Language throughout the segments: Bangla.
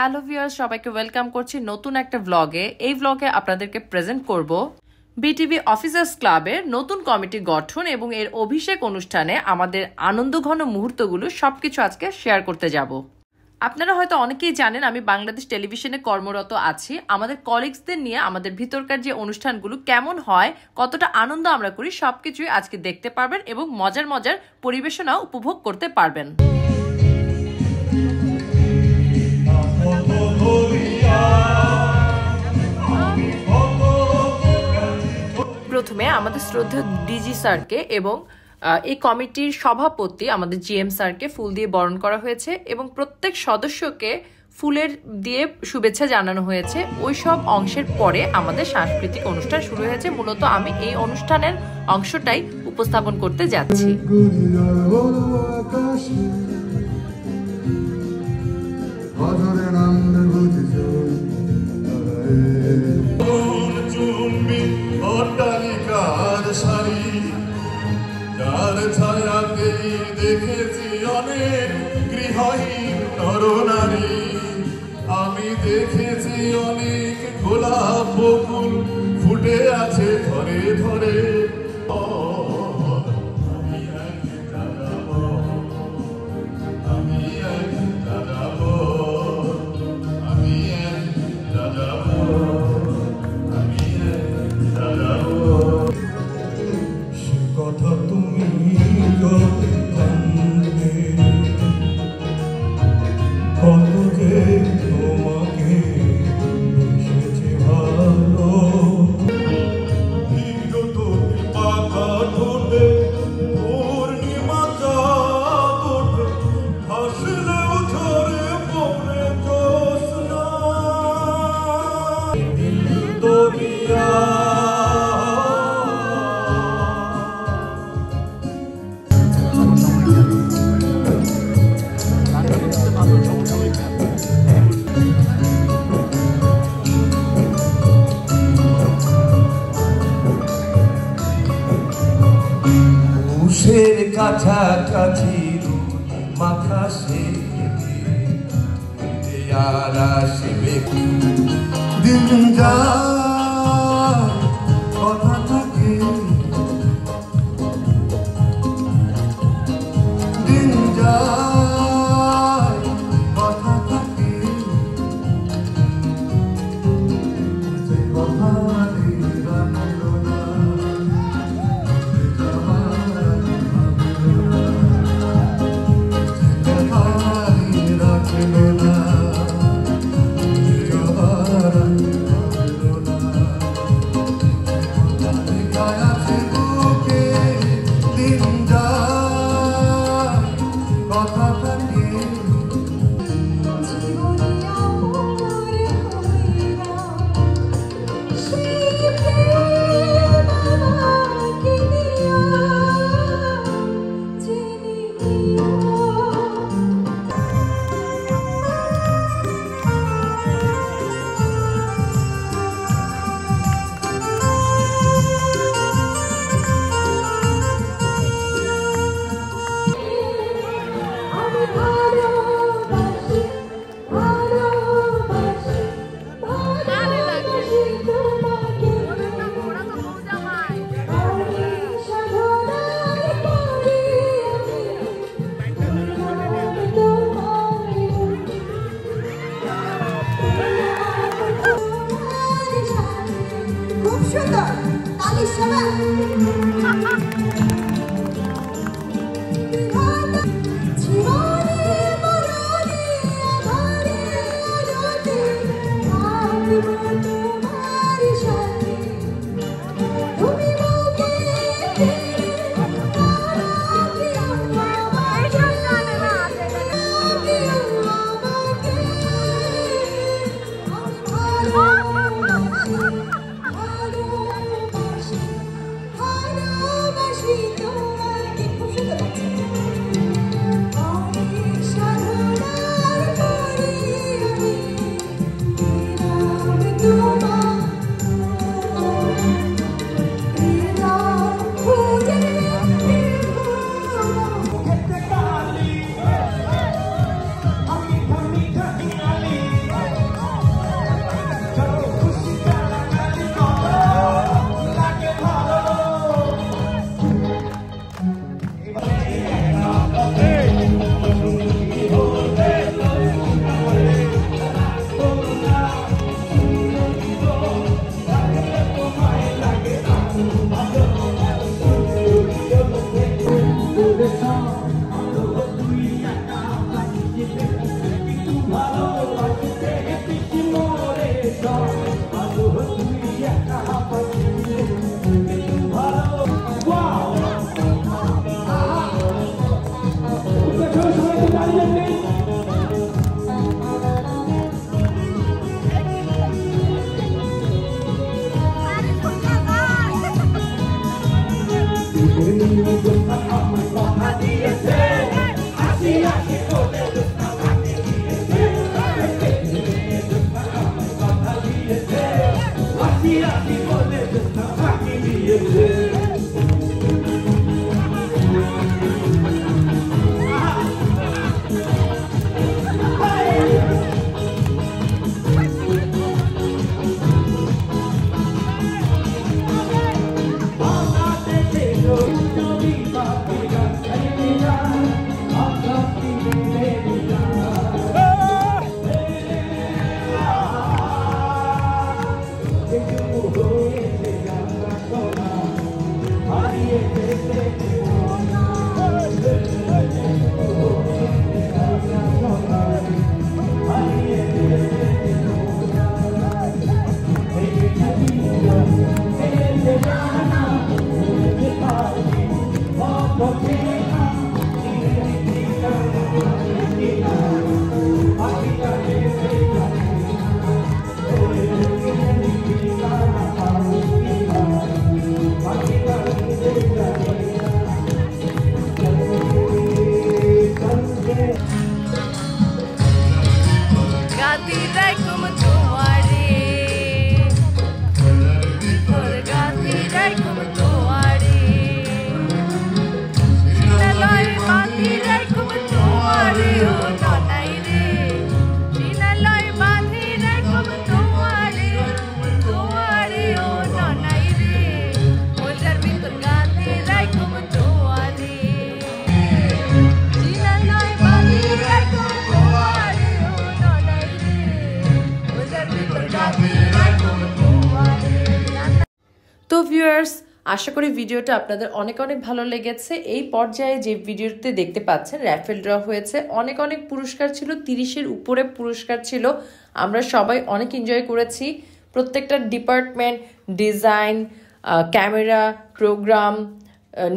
হ্যালো ভিউয়ার্স, সবাইকে ওয়েলকাম করছি নতুন একটা ব্লগে। এই ব্লগে আপনাদেরকে প্রেজেন্ট করব বিটিভি অফিসার্স ক্লাবের নতুন কমিটি গঠন এবং এর অভিষেক অনুষ্ঠানে আমাদের আনন্দঘন মুহূর্তগুলো সবকিছু আজকে শেয়ার করতে যাব। আপনারা হয়তো অনেকেই জানেন আমি বাংলাদেশ টেলিভিশনে কর্মরত আছি। আমাদের কলিগসদের নিয়ে আমাদের ভিতরকার যে অনুষ্ঠানগুলো কেমন হয়, কতটা আনন্দ আমরা করি, সবকিছুই আজকে দেখতে পারবেন এবং মজার মজার পরিবেশনাও উপভোগ করতে পারবেন। প্রথমে আমাদের শ্রদ্ধেয় ডিজি স্যারকে এবং এই কমিটির সভাপতি আমাদের জিএম স্যারকে ফুল দিয়ে বরণ করা হয়েছে এবং প্রত্যেক সদস্যকে ফুলের দিয়ে শুভেচ্ছা জানানো হয়েছে। ওই সব অংশের পরে আমাদের সাংস্কৃতিক অনুষ্ঠান শুরু হয়েছে। মূলত আমি এই অনুষ্ঠানের অংশটাই উপস্থাপন করতে যাচ্ছি। দেখেছি অনেক গৃহহীন নরনারী, আমি দেখেছি অনেক গোলাপ বকুল ফুটে আছে ধরে ধরে। কাছাকাছি মাখা সে আর আসবে দিন যা কথা থাকে, দিন যা কথা থাকে, কথা Hello. তো ভিউয়ার্স, আশা করি ভিডিওটা আপনাদের অনেক অনেক ভালো লেগেছে। এই পর্যায়ে যে ভিডিওতে দেখতে পাচ্ছেন র্যাফেল ড্র হয়েছে, অনেক অনেক পুরস্কার ছিল, 30-এর উপরে পুরস্কার ছিল। আমরা সবাই অনেক এনজয় করেছি। প্রত্যেকটা department, design, camera, programme,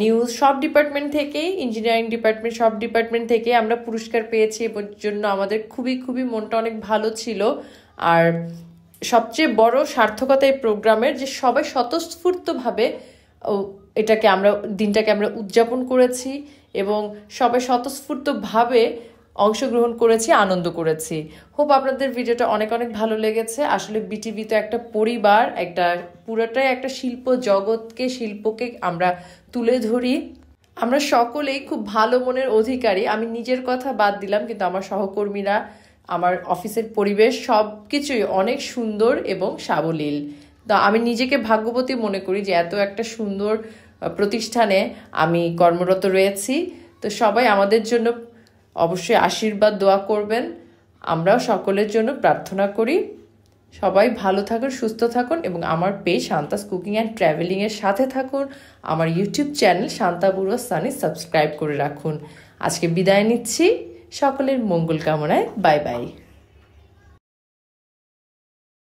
news, সব ডিপার্টমেন্ট থেকেই, ইঞ্জিনিয়ারিং ডিপার্টমেন্ট, সব ডিপার্টমেন্ট থেকে আমরা পুরস্কার পেয়েছি। এর জন্য আমাদের খুবই খুবই মনটা অনেক ভালো ছিল। আর সবচেয়ে বড় সার্থকতা এই প্রোগ্রামের যে সবাই স্বতঃস্ফূর্তভাবে দিনটাকে আমরা উদযাপন করেছি এবং সবাই স্বতঃস্ফূর্তভাবে অংশগ্রহণ করেছি, আনন্দ করেছি। হোপ আপনাদের ভিডিওটা অনেক অনেক ভালো লেগেছে। আসলে বিটিভি তো একটা পরিবার, পুরোটাই একটা শিল্পকে আমরা তুলে ধরি। আমরা সকলেই খুব ভালো মনের অধিকারী। আমি নিজের কথা বাদ দিলাম, কিন্তু আমার সহকর্মীরা, আমার অফিসের পরিবেশ সবকিছুই অনেক সুন্দর এবং সাবলীল। তো আমি নিজেকে ভাগ্যবতী মনে করি যে এত একটা সুন্দর প্রতিষ্ঠানে আমি কর্মরত রয়েছি। তো সবাই আমাদের জন্য অবশ্যই আশীর্বাদ, দোয়া করবেন। আমরাও সকলের জন্য প্রার্থনা করি। সবাই ভালো থাকুন, সুস্থ থাকুন এবং আমার পেজ শান্তাস কুকিং অ্যান্ড ট্রাভেলিংয়ের সাথে থাকুন। আমার ইউটিউব চ্যানেল শান্তা বুড়ো সানি সাবস্ক্রাইব করে রাখুন। আজকে বিদায় নিচ্ছি, সকলের মঙ্গল কামনায়। Bye bye.